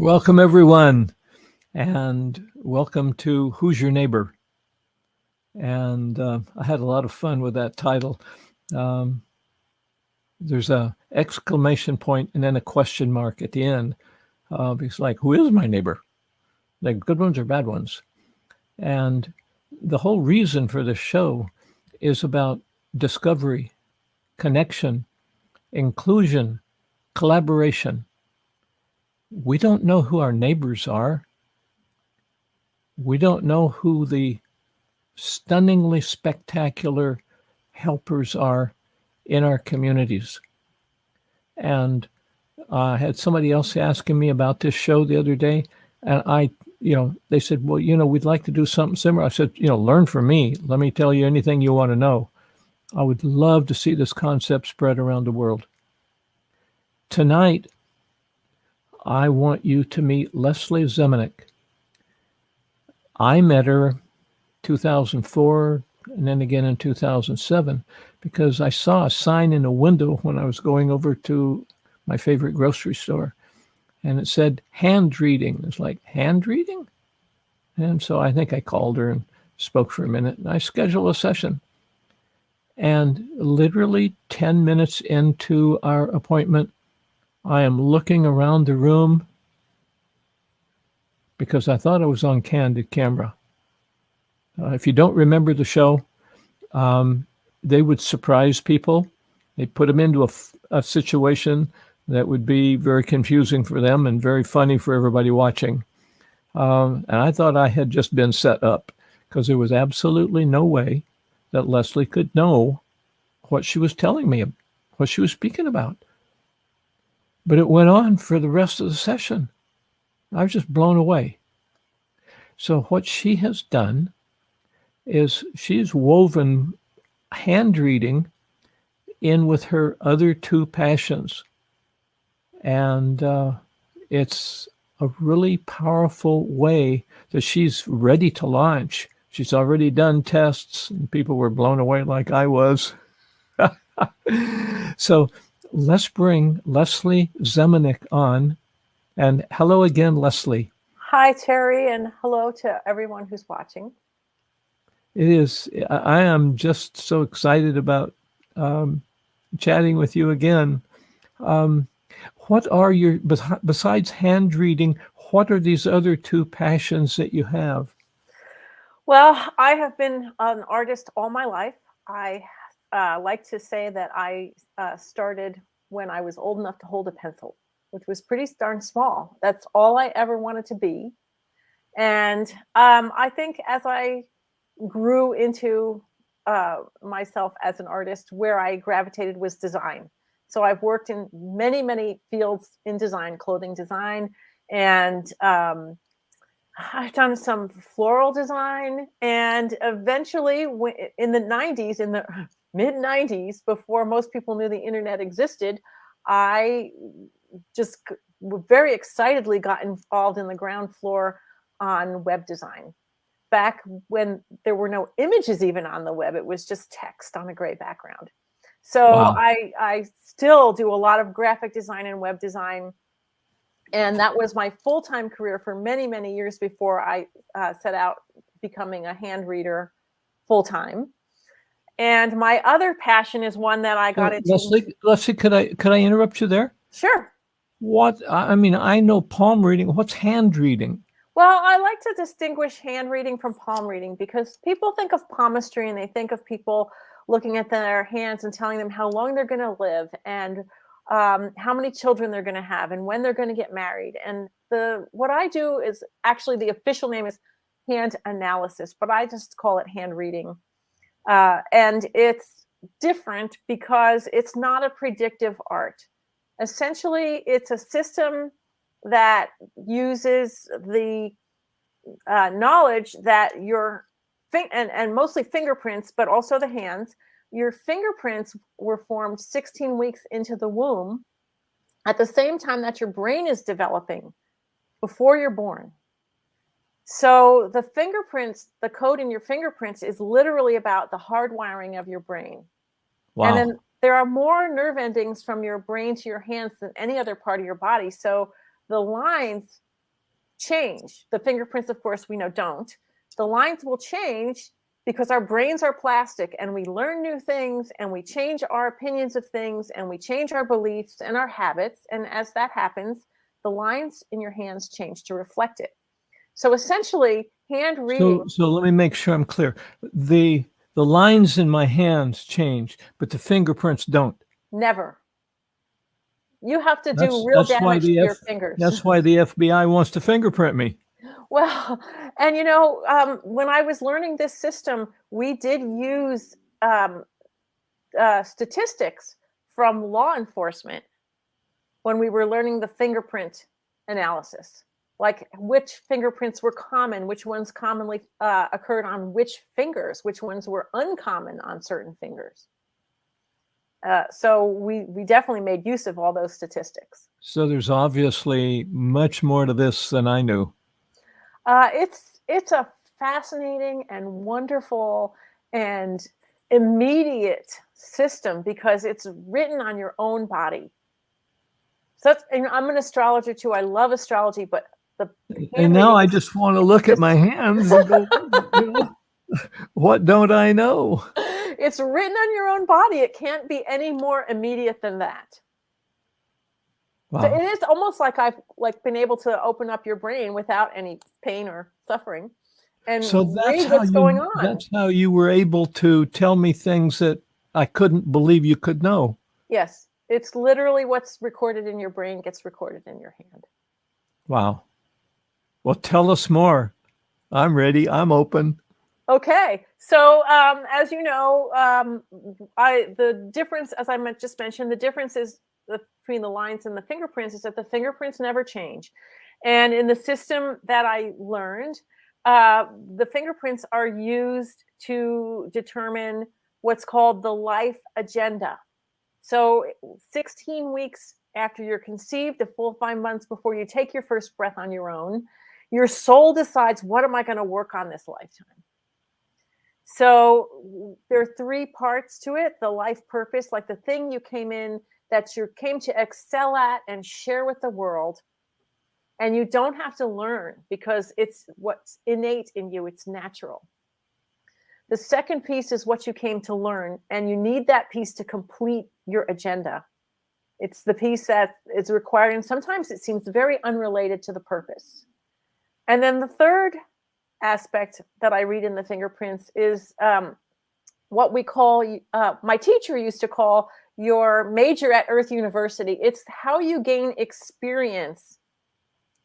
Welcome, everyone, and welcome to Who's Your Neighbor? And I had a lot of fun with that title. Um, there's a exclamation point and then a question mark at the end. Because, like, who is my neighbor? Like, good ones or bad ones? And the whole reason for this show is about discovery, connection, inclusion, collaboration. We don't know who our neighbors are. We don't know who the stunningly spectacular helpers are in our communities. And I had somebody else asking me about this show the other day, and they said, well, we'd like to do something similar. I said, learn from me. Let me tell you anything you want to know. I would love to see this concept spread around the world. Tonight, I want you to meet Leslie Zemanek. I met her 2004 and then again in 2007 because I saw a sign in a window when I was going over to my favorite grocery store, and it said hand reading. It's like, hand reading? And so I think I called her and spoke for a minute, and I scheduled a session. And literally 10 minutes into our appointment, I am looking around the room because I thought I was on Candid Camera. If you don't remember the show, they would surprise people. They put them into a situation that would be very confusing for them and very funny for everybody watching. And I thought I had just been set up because there was absolutely no way that Leslie could know what she was telling me, what she was speaking about. But it went on for the rest of the session. I was just blown away. So what she has done is she's woven hand reading in with her other two passions. And it's a really powerful way that she's ready to launch. She's already done tests, and people were blown away like I was. So let's bring Leslie Zemanek on. And hello again, Leslie. Hi, Terry, and hello to everyone who's watching. It is. I am just so excited about chatting with you again. What are your, besides hand reading, what are these other two passions that you have? Well, I have been an artist all my life. I like to say that I started when I was old enough to hold a pencil, which was pretty darn small. That's all I ever wanted to be. And I think as I grew into myself as an artist, where I gravitated was design. So I've worked in many, many fields in design, clothing design, and I've done some floral design. And eventually in the 90s, in the mid 90s, before most people knew the internet existed, I just very excitedly got involved in the ground floor on web design. Back when there were no images even on the web, it was just text on a gray background. So Wow. I still do a lot of graphic design and web design. And that was my full-time career for many, many years before I set out becoming a hand reader full-time. And my other passion is one that I got into. Leslie, could I interrupt you there? Sure. I know palm reading. What's hand reading? Well, I like to distinguish hand reading from palm reading because people think of palmistry and they think of people looking at their hands and telling them how long they're going to live and how many children they're going to have and when they're going to get married. And what I do is actually the official name is hand analysis, but I just call it hand reading. And it's different because it's not a predictive art. Essentially, it's a system that uses the knowledge that your and mostly fingerprints, but also the hands. Your fingerprints were formed 16 weeks into the womb at the same time that your brain is developing before you're born. So the fingerprints, the code in your fingerprints is literally about the hardwiring of your brain. Wow. And then there are more nerve endings from your brain to your hands than any other part of your body. So the lines change. The fingerprints, of course, we know don't. The lines will change because our brains are plastic and we learn new things and we change our opinions of things and we change our beliefs and our habits. And as that happens, the lines in your hands change to reflect it. So essentially, hand reading. So let me make sure I'm clear. The lines in my hands change, but the fingerprints don't. Never. You have to do real damage to your fingers. That's why the FBI wants to fingerprint me. Well, and when I was learning this system, we did use statistics from law enforcement when we were learning the fingerprint analysis, like which fingerprints were common, which ones commonly occurred on which fingers, which ones were uncommon on certain fingers. So we definitely made use of all those statistics. So there's obviously much more to this than I knew. It's a fascinating and wonderful and immediate system because it's written on your own body. So and I'm an astrologer too. I love astrology, but and now I just want to look at my hands and go, what don't I know? It's written on your own body. It can't be any more immediate than that. Wow. So it is almost like I've been able to open up your brain without any pain or suffering and read what's going on. That's how you were able to tell me things that I couldn't believe you could know. Yes. It's literally what's recorded in your brain gets recorded in your hand. Wow. Well, tell us more. I'm ready. I'm open. Okay. So as you know, the difference, as I just mentioned, the difference is between the lines and the fingerprints is that the fingerprints never change. And in the system that I learned, the fingerprints are used to determine what's called the life agenda. So 16 weeks after you're conceived, a full 5 months before you take your first breath on your own, your soul decides, what am I going to work on this lifetime? So there are 3 parts to it. The life purpose, like the thing you came to excel at and share with the world. And you don't have to learn because it's what's innate in you. It's natural. The second piece is what you came to learn, and you need that piece to complete your agenda. It's the piece that is required, and sometimes it seems very unrelated to the purpose. And then the third aspect that I read in the fingerprints is what we call, my teacher used to call your major at Earth University. It's how you gain experience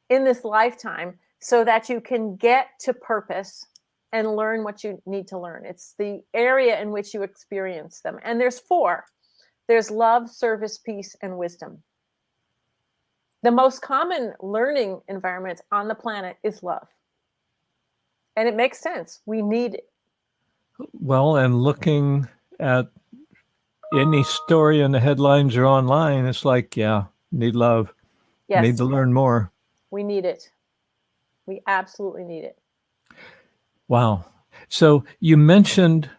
in this lifetime so that you can get to purpose and learn what you need to learn. It's the area in which you experience them. And there's 4. There's love, service, peace, and wisdom. The most common learning environment on the planet is love. And it makes sense. We need it. Well, and looking at any story in the headlines or online, it's like, yeah, need love. Yes. Need to learn more. We need it. We absolutely need it. Wow. So you mentioned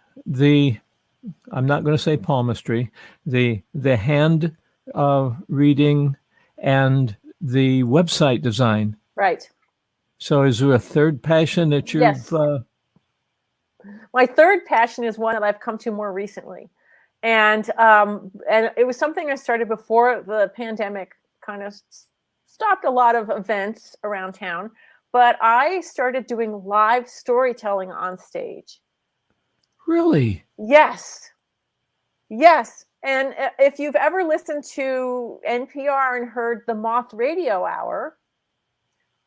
I'm not going to say palmistry, the hand reading and the website design. Right. So is there a third passion that you've... Yes. My third passion is one that I've come to more recently. And it was something I started before the pandemic kind of stopped a lot of events around town. But I started doing live storytelling on stage. Really? Yes. Yes. And if you've ever listened to NPR and heard the Moth Radio Hour,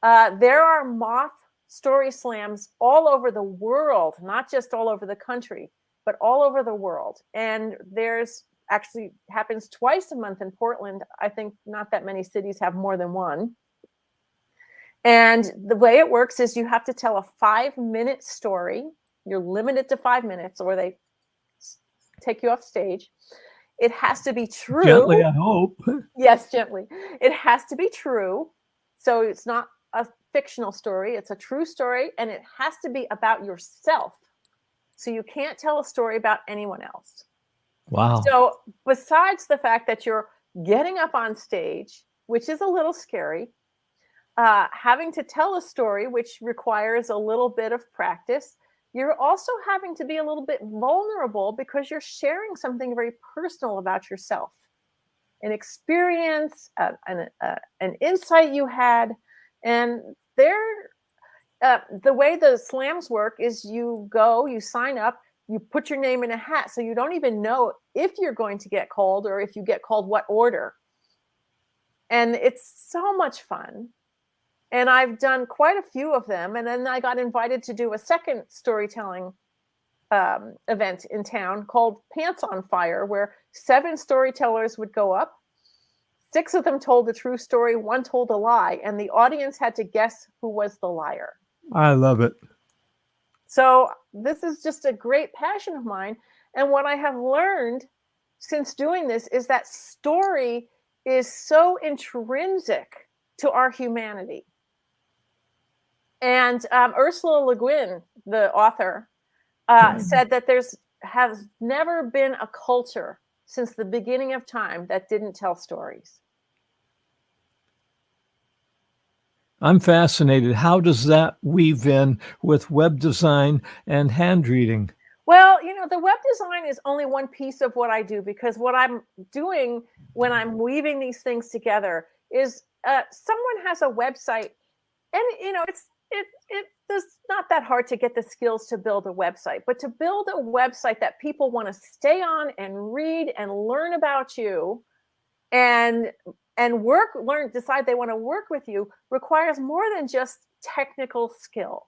there are Moth story slams all over the world, not just all over the country, but all over the world. And there's actually happens twice a month in Portland. I think not that many cities have more than one. And the way it works is you have to tell a 5-minute story. You're limited to 5 minutes or they take you off stage. It has to be true. Gently, I hope. Yes, gently. It has to be true. So it's not a fictional story. It's a true story. And it has to be about yourself. So you can't tell a story about anyone else. Wow. So besides the fact that you're getting up on stage, which is a little scary, having to tell a story, which requires a little bit of practice. You're also having to be a little bit vulnerable because you're sharing something very personal about yourself, an experience, an insight you had. And the way the slams work is you go, you sign up, you put your name in a hat. So you don't even know if you're going to get called, or if you get called, what order. And it's so much fun. And I've done quite a few of them. And then I got invited to do a second storytelling event in town called Pants on Fire, where 7 storytellers would go up. 6 of them told the true story, 1 told a lie, and the audience had to guess who was the liar. I love it. So this is just a great passion of mine. And what I have learned since doing this is that story is so intrinsic to our humanity. And Ursula Le Guin, the author, said that has never been a culture since the beginning of time that didn't tell stories. I'm fascinated. How does that weave in with web design and hand reading? Well, the web design is only one piece of what I do, because what I'm doing when I'm weaving these things together is someone has a website, and it's not that hard to get the skills to build a website, but to build a website that people want to stay on and read and learn about you and decide they want to work with you requires more than just technical skills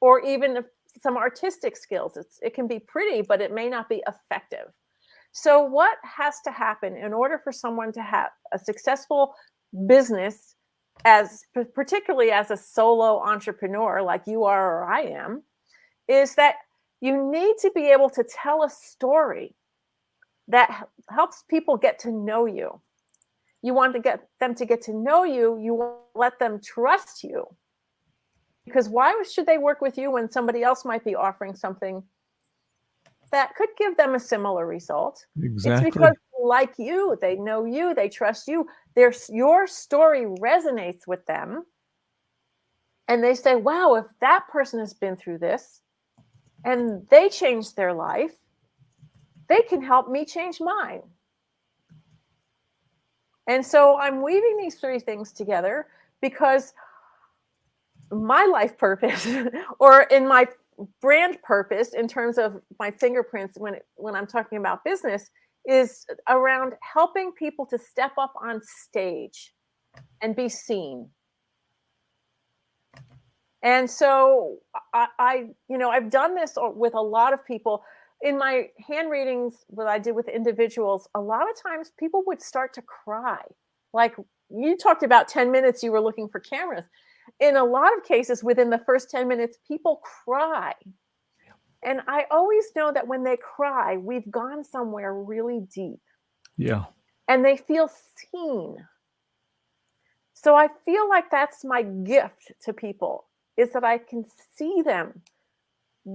or even some artistic skills. It can be pretty, but it may not be effective. So what has to happen in order for someone to have a successful business, particularly as a solo entrepreneur like you are or I am, is that you need to be able to tell a story that helps people get to know you. You want to get them to get to know you. You want to let them trust you. Because why should they work with you when somebody else might be offering something that could give them a similar result? Exactly. It's because like you, they know you, they trust you. Your story resonates with them. And they say, wow, if that person has been through this and they changed their life, they can help me change mine. And so I'm weaving these 3 things together because my life purpose, or in my brand purpose, in terms of my fingerprints when I'm talking about business, is around helping people to step up on stage and be seen. And so I've done this with a lot of people. In my hand readings that I did with individuals, a lot of times people would start to cry. Like you talked about 10 minutes, you were looking for cameras. In a lot of cases, within the first 10 minutes, people cry. And I always know that when they cry, we've gone somewhere really deep. Yeah. And they feel seen. So I feel like that's my gift to people, is that I can see them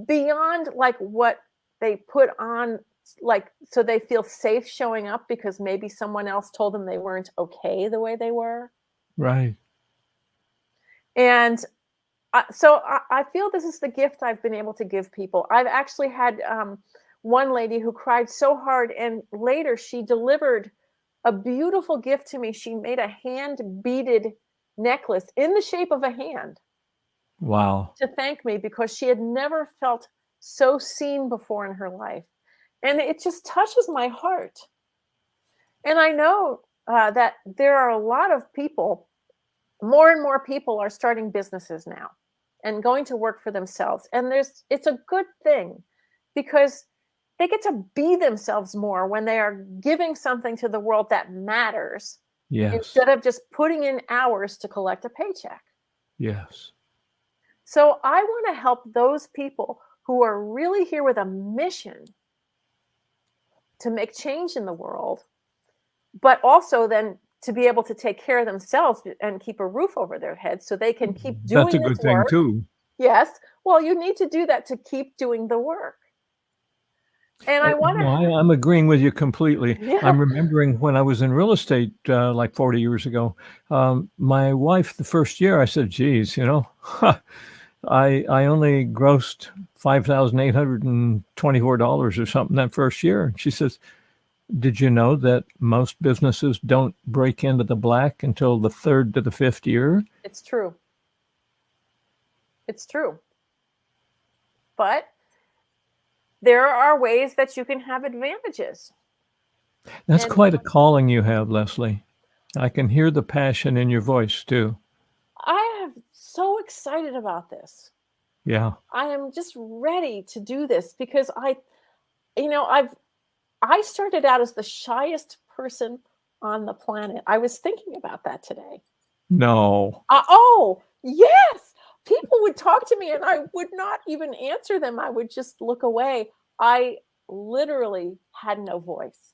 beyond like what they put on, like, so they feel safe showing up because maybe someone else told them they weren't okay the way they were. Right. And so I feel this is the gift I've been able to give people. I've actually had one lady who cried so hard, and later she delivered a beautiful gift to me. She made a hand-beaded necklace in the shape of a hand. Wow. To thank me, because she had never felt so seen before in her life. And it just touches my heart. And I know that there are a lot of people, more and more people are starting businesses now and going to work for themselves. And it's a good thing, because they get to be themselves more when they are giving something to the world that matters. Yes. Instead of just putting in hours to collect a paycheck. Yes. So I want to help those people who are really here with a mission to make change in the world, but also then to be able to take care of themselves and keep a roof over their heads so they can keep doing That's a good this thing work. too. Yes. Well, you need to do that to keep doing the work. And I want No, to, I'm agreeing with you completely. yeah. I'm remembering when I was in real estate like 40 years ago. My wife, the first year, I said, "Geez, I only grossed $5,824 or something that first year." And she says, "Did you know that most businesses don't break into the black until the third to the fifth year?" It's true. It's true. But there are ways that you can have advantages. That's And quite a calling you have, Leslie. I can hear the passion in your voice too. I am so excited about this. Yeah. I am just ready to do this because I started out as the shyest person on the planet. I was thinking about that today. No. Oh, yes. People would talk to me and I would not even answer them. I would just look away. I literally had no voice.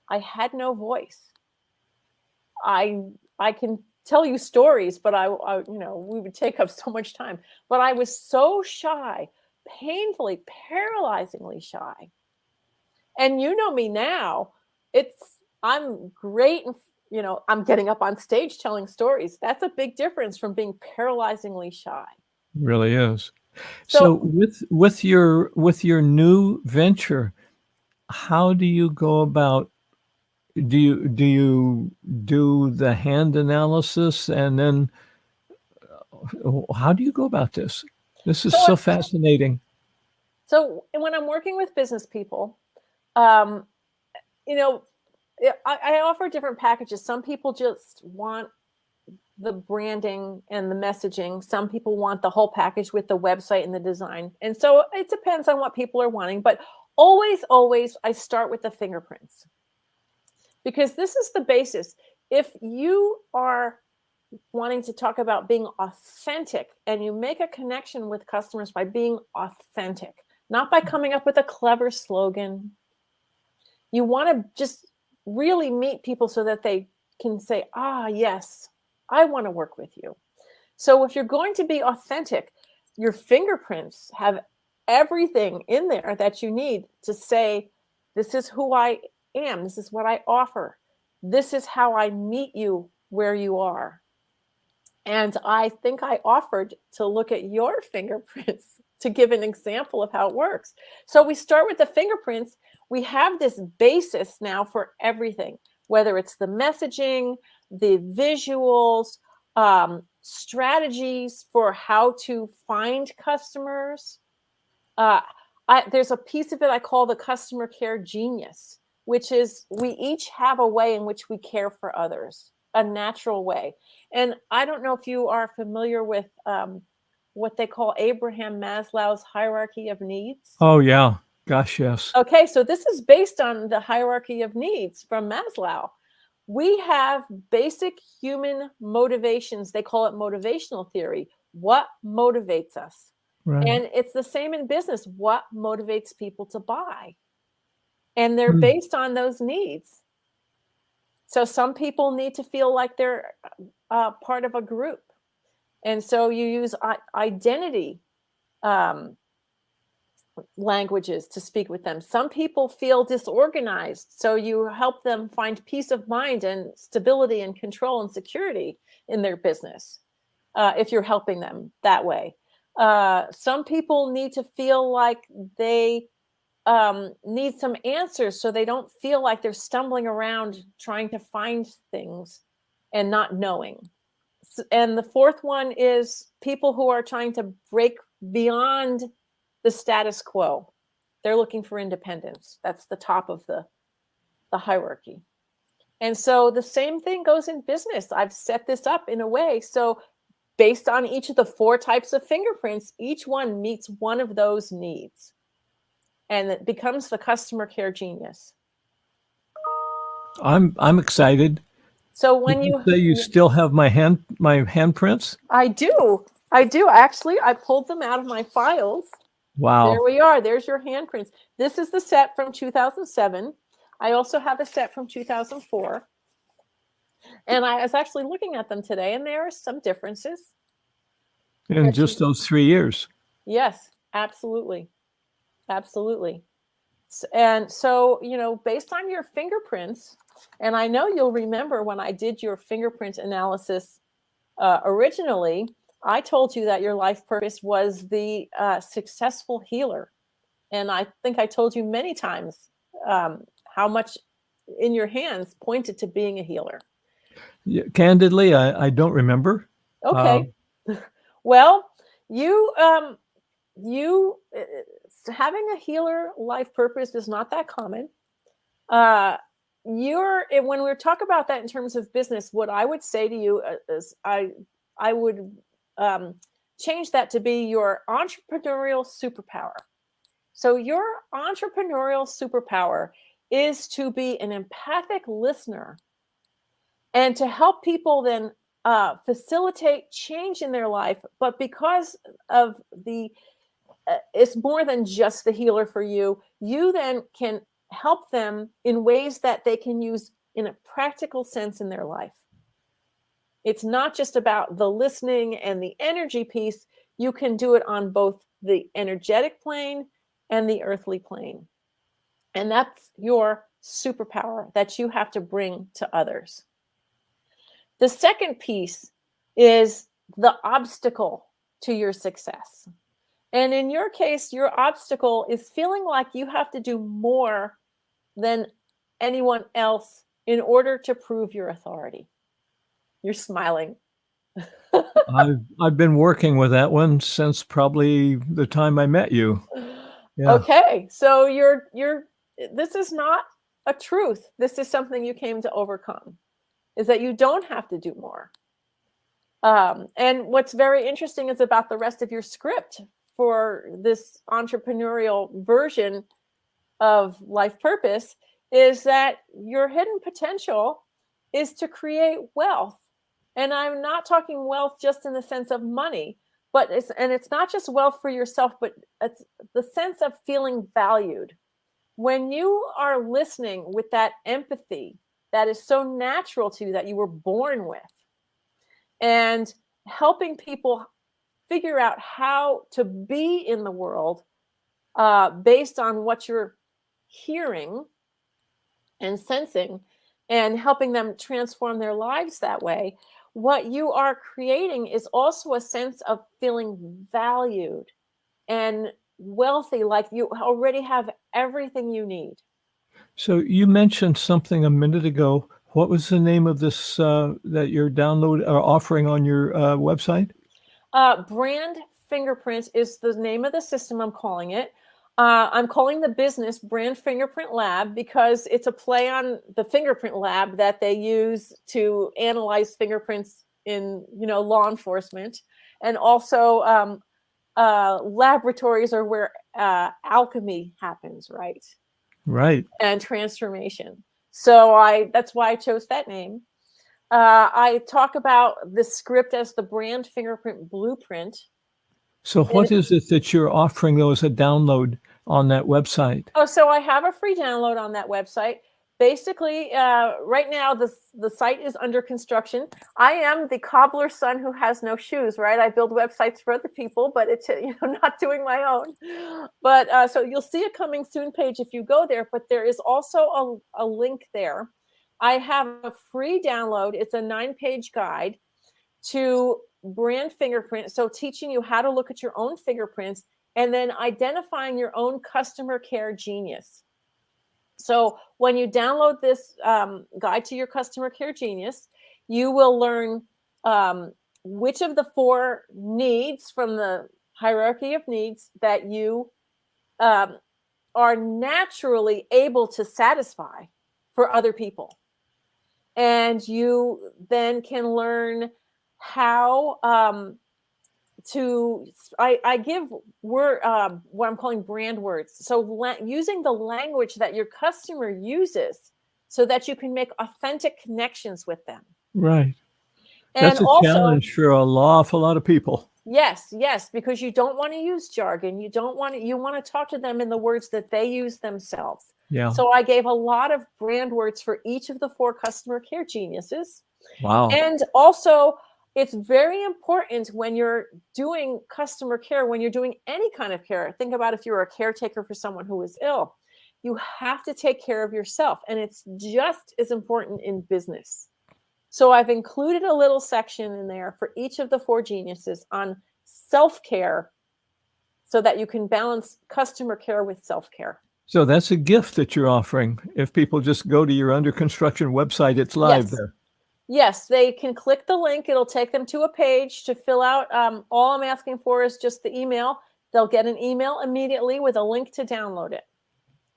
I had no voice. I I can tell you stories, but we would take up so much time. But I was so shy, painfully, paralyzingly shy. And you know me now. I'm great and I'm getting up on stage telling stories. That's a big difference from being paralyzingly shy. Really is. So So with your new venture, how do you go about do you do the hand analysis and then how do you go about this? This is so so I- fascinating. so when I'm working with business people, um, you know, I offer different packages. Some people just want the branding and the messaging. Some people want the whole package with the website and the design. And so it depends on what people are wanting. But always, I start with the fingerprints because this is the basis. If you are wanting to talk about being authentic and you make a connection with customers by being authentic, not by coming up with a clever slogan, you want to just really meet people so that they can say, yes, I want to work with you. So if you're going to be authentic, your fingerprints have everything in there that you need to say, this is who I am. This is what I offer. This is how I meet you where you are. And I think I offered to look at your fingerprints to give an example of how it works. So we start with the fingerprints. We have this basis now for everything, whether it's the messaging, the visuals, strategies for how to find customers. There's a piece of it I call the customer care genius, which is we each have a way in which we care for others, a natural way. And I don't know if you are familiar with what they call Abraham Maslow's hierarchy of needs. Oh yeah. Gosh, yes. Okay, so this is based on the hierarchy of needs from Maslow. We have basic human motivations. They call it motivational theory. What motivates us? Right. And it's the same in business. What motivates people to buy? And they're Hmm. based on those needs. So some people need to feel like they're part of a group. And so you use identity um, languages to speak with them. Some people feel disorganized. So you help them find peace of mind and stability and control and security in their business if you're helping them that way. Some people need to feel like they need some answers so they don't feel like they're stumbling around trying to find things and not knowing. And the fourth one is people who are trying to break beyond the status quo. They're looking for independence. That's the top of the hierarchy. And so the same thing goes in business. I've set this up in a way. So based on each of the four types of fingerprints, each one meets one of those needs. And it becomes the customer care genius. I'm excited. So Did when you say you still have my handprints? I do actually, I pulled them out of my files. There Wow. we are. There's your handprints. This is the set from 2007. I also have a set from 2004. And I was actually looking at them today, and there are some differences. In just those 3 years. Yes, absolutely. Absolutely. And so, based on your fingerprints, and I know you'll remember when I did your fingerprint analysis originally, I told you that your life purpose was the successful healer. And I think I told you many times how much in your hands pointed to being a healer. Yeah, candidly, I don't remember. Okay. Well, you having a healer life purpose is not that common. When we talk about that in terms of business, what I would say to you is I would change that to be your entrepreneurial superpower. So your entrepreneurial superpower is to be an empathic listener and to help people then facilitate change in their life. But because of it's more than just the healer for you, you then can help them in ways that they can use in a practical sense in their life. It's not just about the listening and the energy piece. You can do it on both the energetic plane and the earthly plane. And that's your superpower that you have to bring to others. The second piece is the obstacle to your success. And in your case, your obstacle is feeling like you have to do more than anyone else in order to prove your authority. You're smiling. I've been working with that one since probably the time I met you. Yeah. Okay, so this is not a truth. This is something you came to overcome, is that you don't have to do more. And what's very interesting is about the rest of your script for this entrepreneurial version of life purpose is that your hidden potential is to create wealth. And I'm not talking wealth just in the sense of money, but it's not just wealth for yourself, but it's the sense of feeling valued. When you are listening with that empathy that is so natural to you, that you were born with, and helping people figure out how to be in the world based on what you're hearing and sensing, and helping them transform their lives that way, what you are creating is also a sense of feeling valued and wealthy, like you already have everything you need. So you mentioned something a minute ago. What was the name of this that you're offering on your website? Brand Fingerprint is the name of the system I'm calling it. I'm calling the business Brand Fingerprint Lab because it's a play on the fingerprint lab that they use to analyze fingerprints in, law enforcement. And also laboratories are where alchemy happens, right? Right. And transformation. So that's why I chose that name. I talk about the script as the Brand Fingerprint Blueprint. So what is it that you're offering though as a download on that website? Oh, so I have a free download on that website. Basically, right now the site is under construction. I am the cobbler's son who has no shoes, right? I build websites for other people, but it's not doing my own. But so you'll see a coming soon page if you go there. But there is also a link there. I have a free download. It's a 9-page guide to brand fingerprint. So teaching you how to look at your own fingerprints and then identifying your own customer care genius. So when you download this guide to your customer care genius, you will learn which of the 4 needs from the hierarchy of needs that you are naturally able to satisfy for other people. And you then can learn how I give what I'm calling brand words. So using the language that your customer uses so that you can make authentic connections with them. Right. And That's a also, challenge for an awful lot of people. Yes, because you don't want to use jargon. You want to talk to them in the words that they use themselves. Yeah. So I gave a lot of brand words for each of the 4 customer care geniuses. Wow. And also, it's very important when you're doing customer care, when you're doing any kind of care. Think about if you're a caretaker for someone who is ill. you have to take care of yourself. And it's just as important in business. So I've included a little section in there for each of the 4 geniuses on self-care so that you can balance customer care with self-care. So that's a gift that you're offering. If people just go to your under construction website, it's live Yes. there. Yes, they can click the link. It'll take them to a page to fill out. All I'm asking for is just the email. They'll get an email immediately with a link to download it.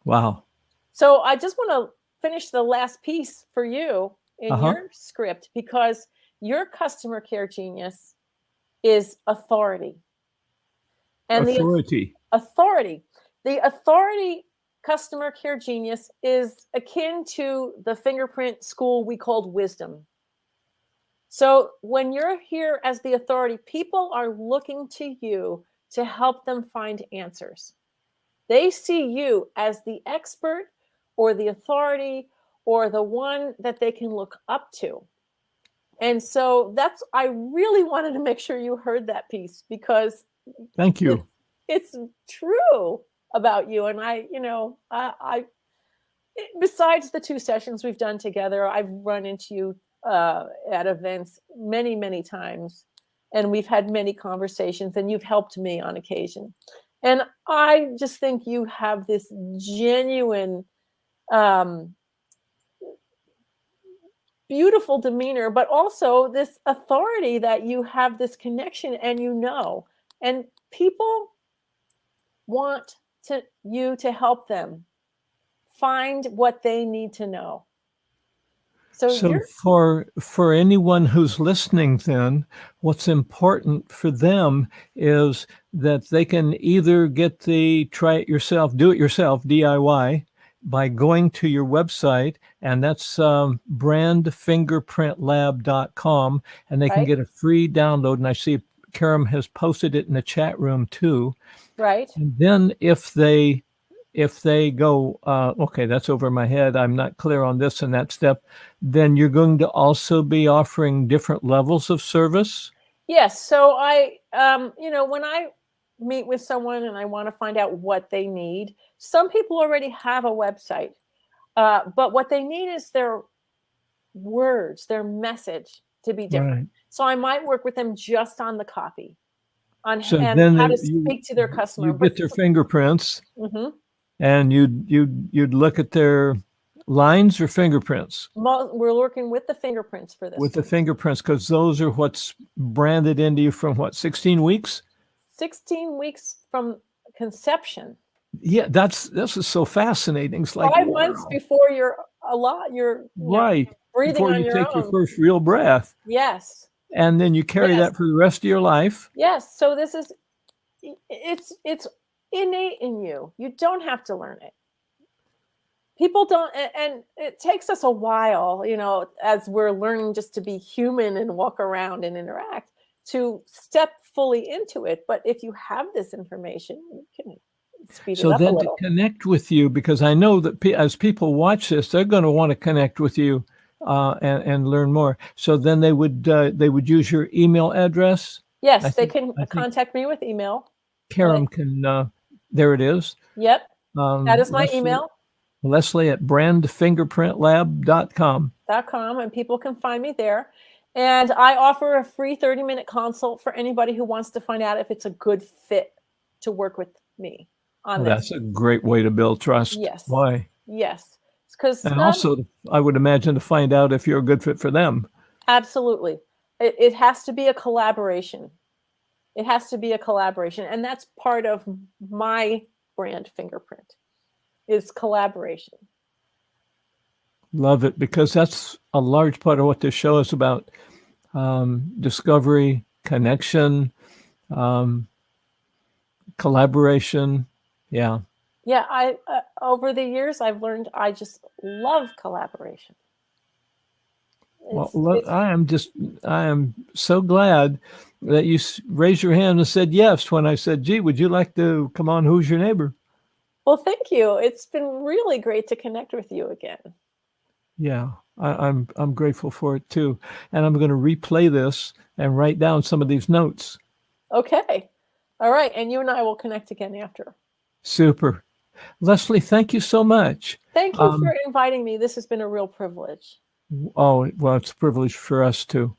Wow. So I just want to finish the last piece for you in your script, because your customer care genius is authority. And Authority. The authority customer care genius is akin to the fingerprint school we called wisdom. So when you're here as the authority, people are looking to you to help them find answers. They see you as the expert or the authority or the one that they can look up to. And so I really wanted to make sure you heard that piece, because Thank you. It's true about you. And I besides the 2 sessions we've done together, I've run into you at events many, many times, and we've had many conversations, and you've helped me on occasion. And I just think you have this genuine, beautiful demeanor, but also this authority that you have this connection, and and people want you to help them find what they need to know. So for anyone who's listening, then what's important for them is that they can either get the try it yourself, do it yourself, DIY, by going to your website, and that's brandfingerprintlab.com, and they can get a free download. And I see Karam has posted it in the chat room too. Right. And then if they go, okay, that's over my head, I'm not clear on this and that step, then you're going to also be offering different levels of service? Yes. So when I meet with someone and I want to find out what they need, some people already have a website, but what they need is their words, their message to be different. Right. So I might work with them just on the copy, on how to speak to their customer. You get their fingerprints. Mm-hmm. And you'd look at their lines or fingerprints? We're working with the fingerprints for this. With the fingerprints, because those are what's branded into you from 16 weeks? 16 weeks from conception. Yeah, this is so fascinating. It's like 5 months before you're right breathing before on you your take own. Your first real breath. Yes. And then you carry that for the rest of your life. Yes. So this is it's innate in you. You don't have to learn it. People don't, and it takes us a while, as we're learning just to be human and walk around and interact, to step fully into it. But if you have this information, you can speed it up a little. So then to connect with you, because I know that as people watch this, they're going to want to connect with you and learn more. So then they would use your email address? Yes, they can contact me with email. Karam can, there it is. Yep, that is my email. Leslie at brandfingerprintlab.com. And people can find me there. And I offer a free 30-minute consult for anybody who wants to find out if it's a good fit to work with me on this. That's a great way to build trust. Yes. Why? Yes. And also, I would imagine, to find out if you're a good fit for them. Absolutely. It has to be a collaboration. It has to be a collaboration. And that's part of my brand fingerprint, is collaboration. Love it, because that's a large part of what this show is about. Discovery, connection, collaboration. Yeah. Yeah. I over the years, I've learned I just love collaboration. I am so glad that you raised your hand and said yes when I said, gee, would you like to come on Who's Your Neighbor? Well, thank you. It's been really great to connect with you again. Yeah, I'm grateful for it too. And I'm going to replay this and write down some of these notes. Okay. All right. And you and I will connect again after. Super. Leslie, thank you so much. Thank you for inviting me. This has been a real privilege. Oh, well, it's a privilege for us too.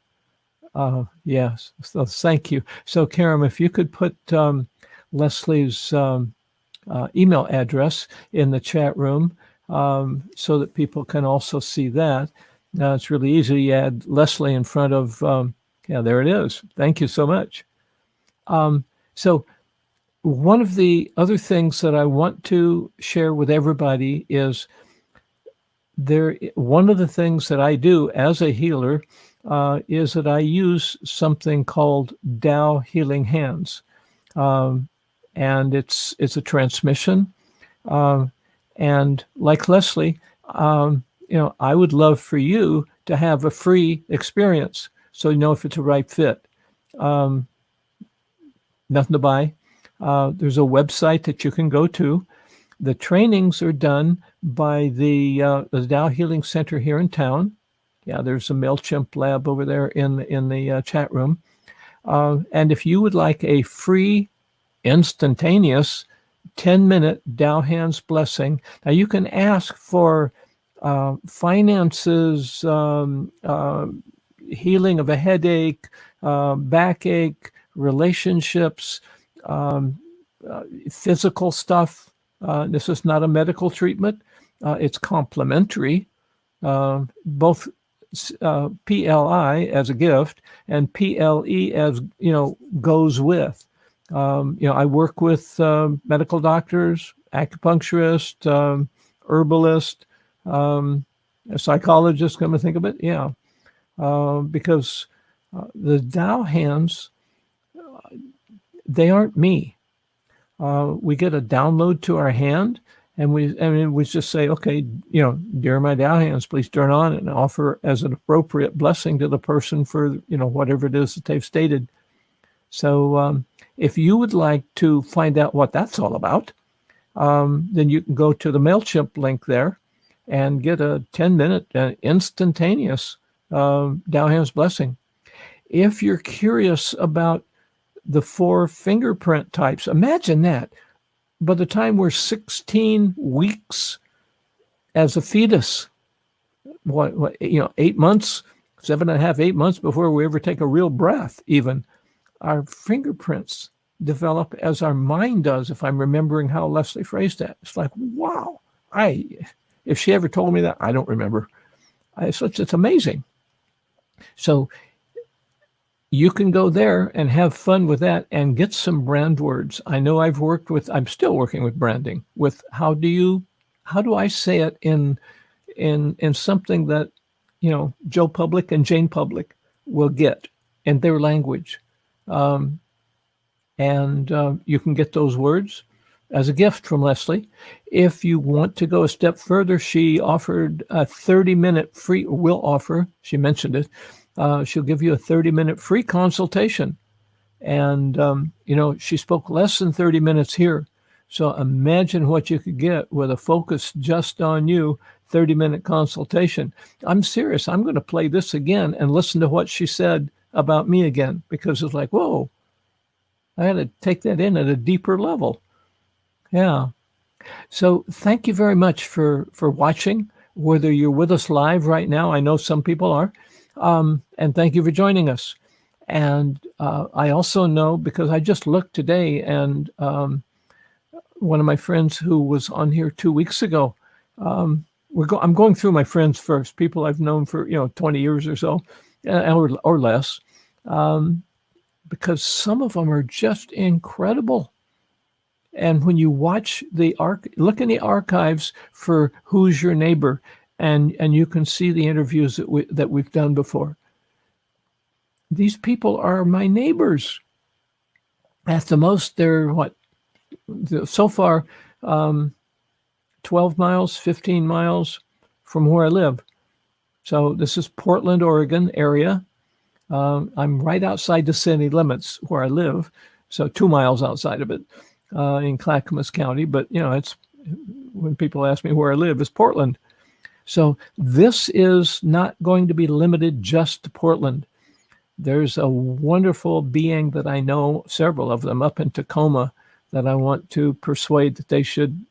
Yes, so thank you. So, Karen, if you could put Leslie's email address in the chat room so that people can also see that. It's really easy. You add Leslie in front of, yeah, there it is. Thank you so much. So one of the other things that I want to share with everybody is one of the things that I do as a healer is that I use something called Tao Healing Hands. And it's a transmission. And like Leslie, I would love for you to have a free experience so you know if it's a right fit. Nothing to buy. There's a website that you can go to. The trainings are done by the Tao Healing Center here in town. Yeah, there's a MailChimp lab over there in the chat room. And if you would like a free, instantaneous 10-minute Tao Hands blessing, now you can ask for finances, healing of a headache, backache, relationships, physical stuff. This is not a medical treatment. It's complementary, both PLI as a gift and PLE as, goes with. I work with medical doctors, acupuncturist, herbalist, a psychologist, come to think of it. Yeah. Because the Tao Hands, they aren't me. We get a download to our hand, and we just say, okay, during my Tao Hands, please turn on and offer as an appropriate blessing to the person for, whatever it is that they've stated. So if you would like to find out what that's all about, then you can go to the MailChimp link there and get a 10-minute instantaneous Tao Hands blessing. If you're curious about the 4 fingerprint types, imagine that. By the time we're 16 weeks as a fetus, 8 months, 7.5, 8 months before we ever take a real breath, even, our fingerprints develop as our mind does, if I'm remembering how Leslie phrased that. It's like, wow. If she ever told me that, I don't remember. It's amazing. So you can go there and have fun with that and get some brand words. I know I'm still working with branding, with how do I say it in something that, Joe Public and Jane Public will get in their language. And you can get those words as a gift from Leslie. If you want to go a step further, she offered a 30-minute free, she mentioned it, she'll give you a 30-minute free consultation. And, she spoke less than 30 minutes here. So imagine what you could get with a focus just on you, 30-minute consultation. I'm serious. I'm going to play this again and listen to what she said about me again, because it's like, whoa, I had to take that in at a deeper level. Yeah. So thank you very much for watching, whether you're with us live right now. I know some people are. And thank you for joining us. And I also know, because I just looked today, and one of my friends who was on here 2 weeks ago, I'm going through my friends first, people I've known for 20 years or so, or less, because some of them are just incredible. And when you watch look in the archives for Who's Your Neighbor, and you can see the interviews that we've done before. These people are my neighbors. At the most, they're so far, 12 miles, 15 miles from where I live. So this is Portland, Oregon area. I'm right outside the city limits where I live, so 2 miles outside of it, in Clackamas County. But it's, when people ask me where I live, it's Portland. So this is not going to be limited just to Portland. There's a wonderful being that I know, several of them up in Tacoma, that I want to persuade that they should,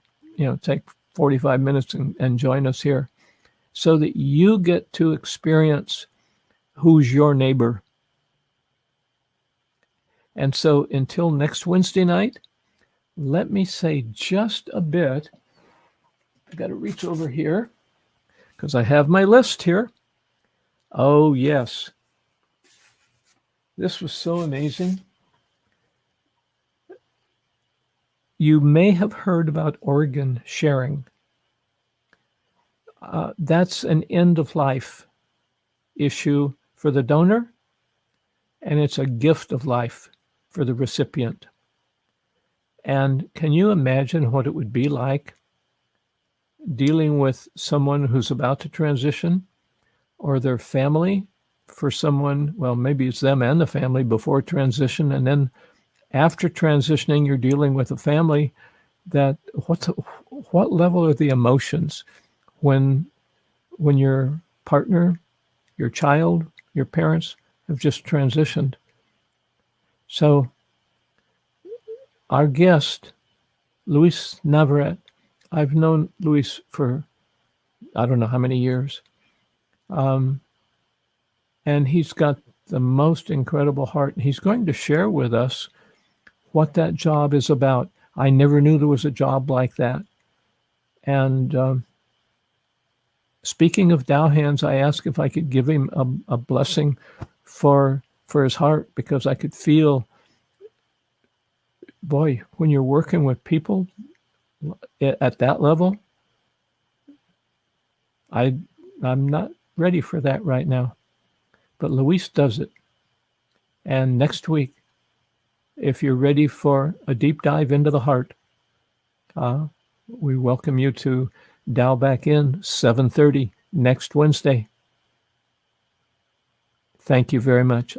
take 45 minutes and join us here so that you get to experience who's your neighbor. And so until next Wednesday night, let me say just a bit. I've got to reach over here because I have my list here. Oh, yes. This was so amazing. You may have heard about organ sharing. That's an end-of-life issue for the donor, and it's a gift of life for the recipient. And can you imagine what it would be like dealing with someone who's about to transition, or their family for someone, well, maybe it's them and the family before transition, and then after transitioning, you're dealing with a family that what level are the emotions when your partner, your child, your parents have just transitioned? So our guest, Luis Navarrete, I've known Luis for I don't know how many years. And he's got the most incredible heart. He's going to share with us what that job is about. I never knew there was a job like that. And speaking of Dow hands, I asked if I could give him a blessing for his heart, because I could feel, boy, when you're working with people at that level, I'm not ready for that right now. But Luis does it. And next week, if you're ready for a deep dive into the heart, we welcome you to dial back in 7:30 next Wednesday. Thank you very much.